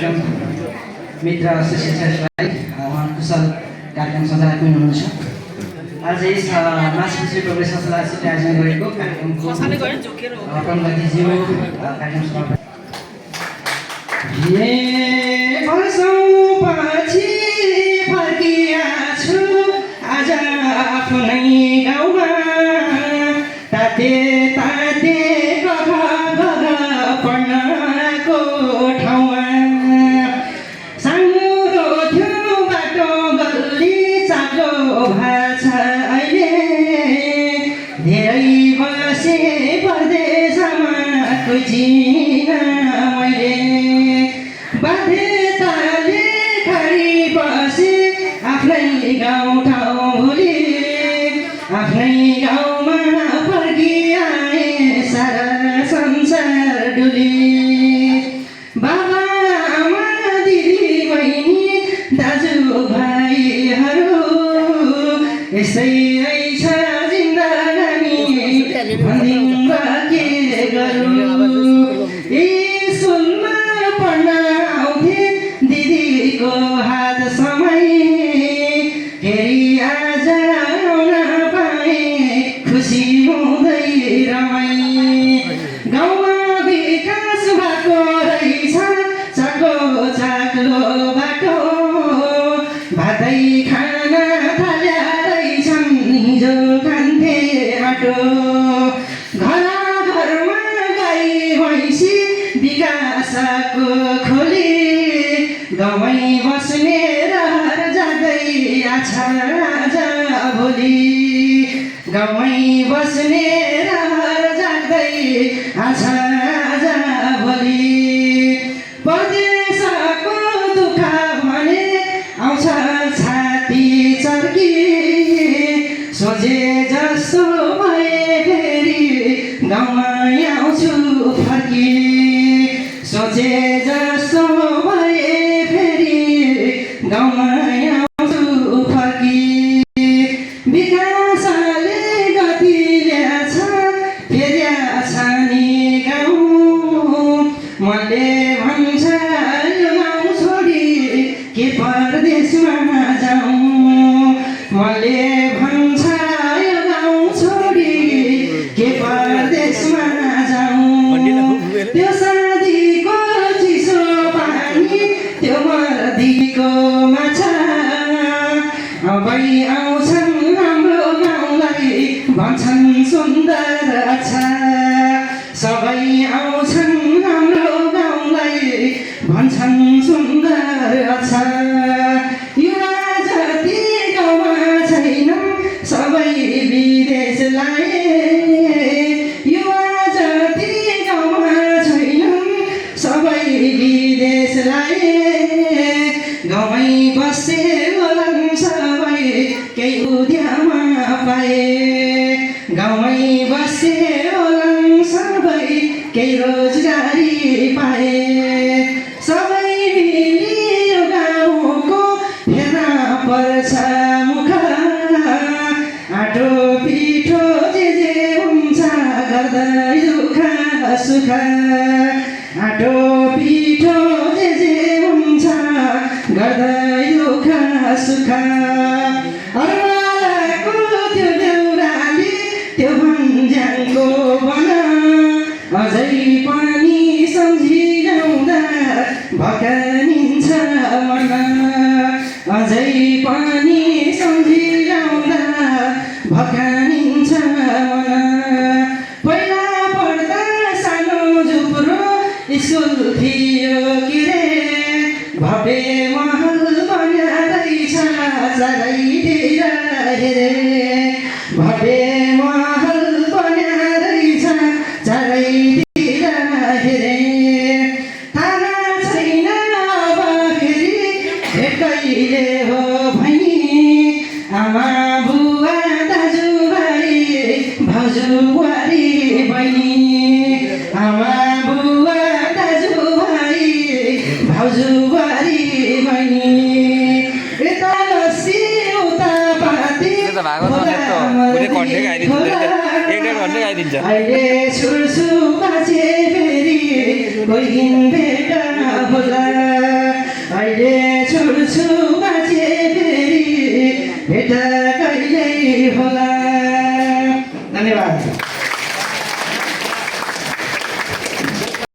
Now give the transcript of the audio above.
एकदम मित्र शिक्षकलाई कुशल कार्यक्रम सञ्चालक पनि हुनुहुन्छ। आज यस मासिक प्रोग्रेस संस्थाले आयोजना गरेको कार्यक्रमको प्रमुखज्यू कार्यक्रम समापन पछि फर्किया छु आज आफ्नै गाउँमा ताते ताते पढ्नको ठाउँमा साङ्गुरो थियो बाटो गल्ली चालो भाछ अहिले धेरै बसे परदेशमा खोजिन मैले बाध्यताले खरी बसे आफ्नै गाउँ ठाउँ भुली आफ्नै गाउँमा फर्किआए सारा संसार डुली बाबा आमा दिदी बहिनी दाजु भाइहरू यस्तै रहेछ जिन्दगानी भनिदिउँला के गरौँ स्कुलमा पढ्न आउँथे दिदीको हात समय फेरि आज आउन पाए खुसी हुँदै रमाई गाउँमा विकास भएको रहेछ चाको चाक्लो बाटो भातै खान थाल्या रहेछन् हिजो खान्थे आटो घर घरमा गाई भैँसी विकासको खोली गाउँमै बस्ने रहर जाँदै आछा आज भोलि गाउँमै बस्ने रहर जाँदै आछा आज भोलि परदेशको दुःख भने आउँछ छाती चर्की सोचे जस्तो भए फेरि गाउँमा आउँछु फर्की सोचे जस्तो भए फेरि गाउँमा आउँछु फर्की विकासले गति ल्याछ फेर्याछ नि गाउँ मनले भन्छ यो गाउँ छोडी के परदेशमा जाउँ मनले भन्छ यो गाउँ छोडी के परदेशमा जाउँ त्यो साथीको चिसो पानी त्यो मर्दीको माछा अबै आउँछन् हाम्रो गाउँलाई भन्छन् सुन्दर छ सबै आउँछन् हाम्रो गाउँलाई भन्छन् सुन्दर छ युवा जति गाउँमा छैनन् सबै विदेश लाए युवा जति गाउँमा छैनन् सबै विदेश लाए गाउँमै बसे होलान् सबै केही उद्यामा पाए गाउँमै बसे होलान् सबै केही रोजगारी पाए सबै मिली यो गाउँको हेर्न पर्छ मुख आटो पिठो जे हुन्छ गर्दै दुःख सुख आटो पिठो जे हुन्छ गर्दै दुःख सुख अर्वालाको त्यो देउराली त्यो भन्ज्याङको बन अझै पनि सम्झिँदा भकानिन्छ मन अझै पनि सम्झिँदा भकानिन्छ मन पहिला पढ्दा सानो झुप्रो स्कुल थियो के रे भव्य महल बन्या रहेछ चारैतिर हेरे भव्य महल बन्या रहेछ चारैतिर हेरे थाहा छैन अब फेरि कहिले हो भनी आमा बुवा दाजुभाइ भाउजू बुहारी बहिनी आमा बुवा दाजुभाइ भाउजू बुहारी बहिनी यता लस्सी उता पाती अहिले सुरसु बाँचे फेरि कोही दिन भेट होला अहिले छोड्छु बाँचे फेरि भेट कहिल्यै होला। धन्यवाद।